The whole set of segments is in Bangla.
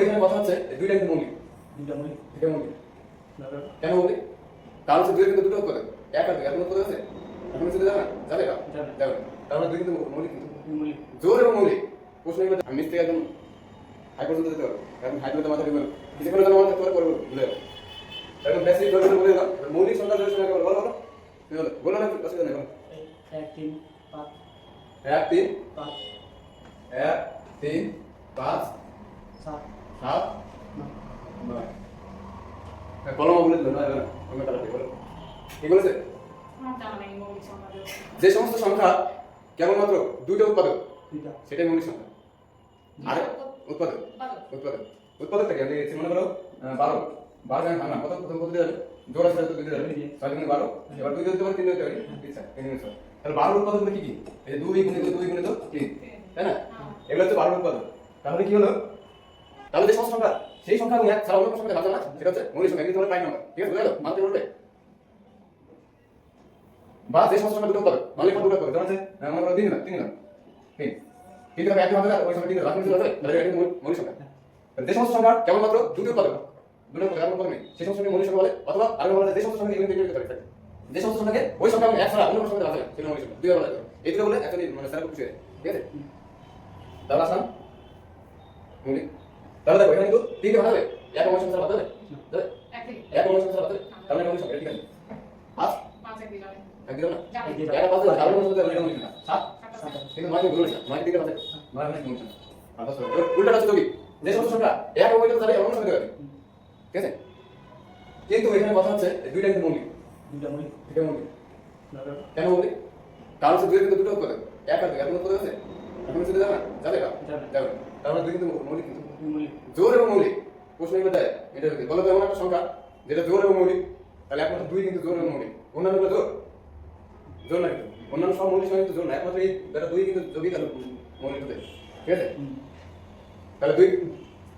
এখানে কথা হচ্ছে দুইটা কিন্তু মৌলিক, দুইটা মৌলিক। এটা মৌলিক কেন মৌলিক? কারণ হচ্ছে দুই কিন্তু দুটো উৎপাদক, এক আর দুই এর কোনো উৎপাদক আছে? এখন যদি যাবে না, যাবে না, যাবে না। তাহলে দুই কিন্তু মৌলিক, কিন্তু মৌলিক। জোর এবং মৌলিক। প্রশ্ন এগুলো আমি নিচ থেকে একদম হাই পর্যন্ত যেতে পারবো, এখন হাই পর্যন্ত মাথা দিবেন কিছু করে জন্য মাথা করে করবো ভুলে যাবো। একদম বেসিক ধরে বলে দিলাম, মৌলিক সংখ্যা জোর সংখ্যা বলো বলো বলো বলো না, অসুবিধা নেই, বলো। 1 3 5 1 3 5 1 3 5 7 7 9। কলম বলে দিল না, অন্য কালার দিয়ে বলো কি বলেছে? যে সমস্ত সংখ্যা কেবলমাত্র দুইটা উৎপাদক দুইটা সেটাই মৌলিক সংখ্যা। আর উৎপাদক উৎপাদক উৎপাদকটা কি আমি দেখছি, মনে করো 12 12 জানেন ভাঙা কত প্রথম কত দিয়ে যাবে? জোড়া সেটা তো দিতে যাবে 6 গুণে 12, এবার 2 দিতে পারে 3 দিতে পারে, আচ্ছা 3 গুণে 6। তাহলে 12 উৎপাদকগুলো কি কি? এই যে 2 গুণিত 2 গুণিত 3, তাই না? এগুলো হচ্ছে 12 উৎপাদক। তাহলে কি হলো? তাহলে যে সমস্ত সংখ্যা সেই সংখ্যা এবং এক ছাড়া অন্য সংখ্যা ভাগ না, সেটা হচ্ছে মৌলিক সংখ্যা, কিন্তু তোমার প্রাইম নাম্বার। ঠিক আছে, বুঝা গেল? মানতে বলবে বা যে সমস্ত সংখ্যা দুটো উৎপাদক মৌলিক সংখ্যা দুটো উৎপাদক, যেমন আছে মনে করো 3 দিলাম 3 দিলাম 3 কিন্তু আমি একই ভাবে ওই সংখ্যা 3 দিলাম রাখুন, আছে তাহলে এটা মৌলিক সংখ্যা। যে সমস্ত সংখ্যা কেবলমাত্র দুটো উৎপাদক দুটো উৎপাদক নেই সেই সমস্ত সংখ্যা মৌলিক সংখ্যা বলে, অথবা আরো বলা যায় যে সমস্ত সংখ্যা ইউনিট ইউনিট করতে পারে, যে সমস্ত সংখ্যাকে ওই সংখ্যা এবং এক ছাড়া অন্য সংখ্যা ভাগ না সেটা মৌলিক সংখ্যা। দুইবার বলা যায়, এই দুটো বলে অ্যাকচুয়ালি মানে স্যার খুশি হয়। ঠিক আছে, তাহলে আসলাম মৌলিক। তাহলে দেখো এখানে কিন্তু 3 কে ভাগ হবে, এক এবং সংখ্যা ভাগ হবে, যাবে এক এবং সংখ্যা ভাগ হবে, তাহলে মৌলিক সংখ্যা। ঠিক আছে, 5 5 এক দিলাম না, এক 5 দিলাম, কারণ সংখ্যা এটা মৌলিক সংখ্যা 7 কিন্তু 9 কে ভুল হয়েছে, 9 দিকে ভাগ 9 মানে মৌলিক সংখ্যা। আর দশ উল্টাটা হচ্ছে কি, যে সমস্ত সংখ্যা এক এবং ওইটা যাবে অন্য সংখ্যা যাবে। ঠিক আছে, কিন্তু এখানে কথা হচ্ছে দুইটা কিন্তু মৌলিক, দুইটা মৌলিক। এটা মৌলিক কেন মৌলিক? কারণ হচ্ছে দুই কিন্তু দুটো উৎপাদক, এক আর দুই এর কোনো উৎপাদক আছে? এখন যদি যাবে না, যাবে না, যাবে না। তাহলে দুই কিন্তু মৌলিক, কিন্তু মৌলিক। জোর এবং মৌলিক। প্রশ্ন এগুলো দেয় এটা বলো তো এমন একটা সংখ্যা যেটা জোর এবং মৌলিক, তাহলে একমাত্র দুই কিন্তু জোর এবং মৌলিক, অন্যান্যগুলো জোর জোর না, কিন্তু অন্যান্য সব মৌলিক সংখ্যা কিন্তু জোর না, একমাত্র এই যেটা দুই কিন্তু যোগই তাহলে মৌলিক হতে। ঠিক আছে, তাহলে দুই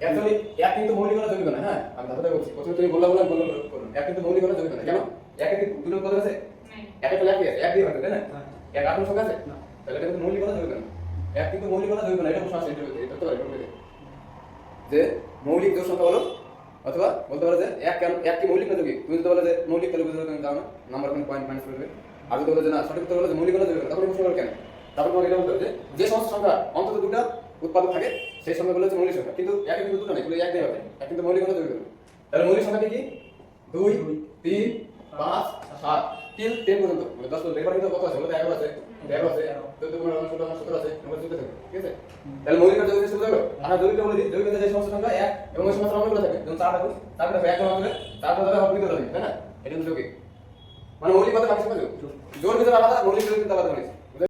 অ্যাকচুয়ালি এক কিন্তু মৌলিক হলে যোগই না। হ্যাঁ, আমি ধাঁধাটা বলছি, প্রথমে তুমি বললাম করুন, এক কিন্তু মৌলিক হলে যোগই না। কেন? একে কি দুটো উৎপাদক আছে? একে তো একই আছে, এক দিয়ে ভাগ, তাই না? এক আটম সংখ্যা আছে, তাহলে এটা কিন্তু মৌলিক হলে যোগই না। এক কিন্তু মৌলিক হলে যোগই না, এটা প্রশ্ন আসে ইন্টারভিউতে, এটা তো পারে যে মৌলিক জোড় সংখ্যা বলো, অথবা বলতে পারো যে এক কেন এক কি মৌলিক না যোগী। তুমি যদি বলো যে মৌলিক, তাহলে বুঝতে তুমি জানো না, নাম্বার কোনো পয়েন্ট মাইনাস করবে। আর যদি বলো যে না সঠিক উত্তর বলো যে মৌলিক হলে যোগী, তারপরে প্রশ্ন করো কেন? তারপর তোমাকে এটা বলতে হবে যে সমস্ত সংখ্যা অন্তত দুটো উৎপাদক থাকে সেই সংখ্যাগুলো হচ্ছে মৌলিক সংখ্যা, কিন্তু একে কিন্তু দুটো নেই, এগুলো এক দিয়ে হবে, এক কিন্তু মৌলিক হলে যোগী করবে। তাহলে মৌলিক সংখ্যা কি? 2 3 5 7 till 10 পর্যন্ত, মানে 10 পর্যন্ত। এবার কিন্তু কত আছে? বলো তো 11 আছে, 13 আছে, 14 15 16 17 আছে, আমরা চলতে থাকবে। ঠিক আছে, তাহলে মৌলিকটা যোগ করতে হবে। আর যোগটা বলে দিই, যোগের যে সমস্ত সংখ্যা এক এবং ওই সমস্ত সংখ্যাগুলো থাকে, যেমন 4 থাকবে, তারপরে এক জমা হবে, তারপরে ধরে হবে তাই না? এটা কিন্তু যোগী, মানে মৌলিক কথা বাকি সংখ্যা যোগ, জোর ভিতরে আলাদা, মৌলিক যোগ কিন্তু আলাদা হয়েছে।